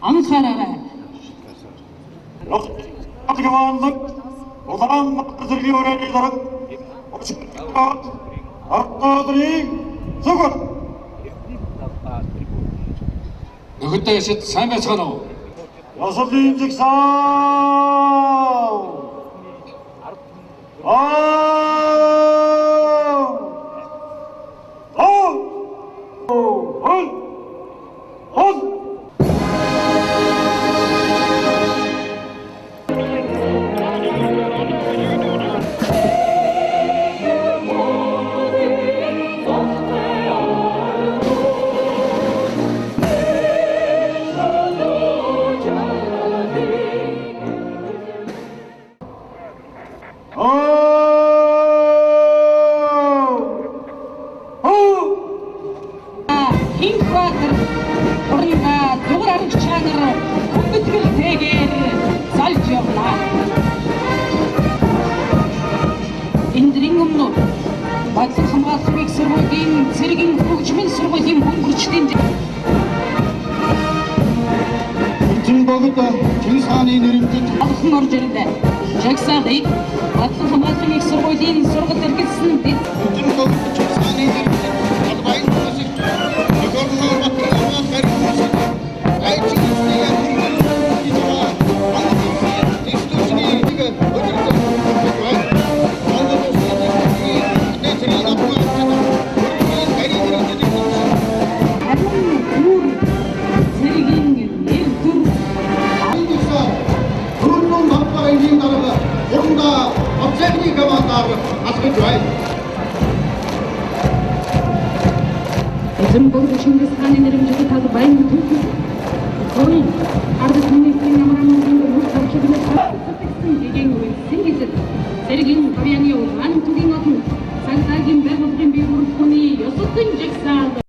Анкарара. Atgıvanlık, odan hazırlığı öğrencilerin, açıklıklar, arttırıyın, sıkın. Нөгөөдөө яшид сайн байцгаана уу? Yazıl deyinecek sağ. Хинхватер, Оринга, Дуграрч чанар, Хүндэтгэл тэгээр залж явна. Эндрийн өмнө Баатар хамгааллын их сургуулийн цэргийн хөгжмийн сургуулийн хөнгөрчдийн Богд Чингисхааны нэрэмжит алхан орж ирлээ. Жагсаалыг Баатар хамгааллын их сургуулийн сургалт эргэлсэн дэд Богд Чингисхааны нэрэмжит албайн хүмүүсийг Нигорноор батлаа барьсан. Айчигчний яамны Богд Чингисхааны нэрэмжит албайн түүх Корын ард түмний намрын мөр тавчгийн татсан гэгэн үсэн гэж зэргийн баяны улаан түгийн одон санаагийн байгуулгын бие бүрхүүний ёсодон жигсаал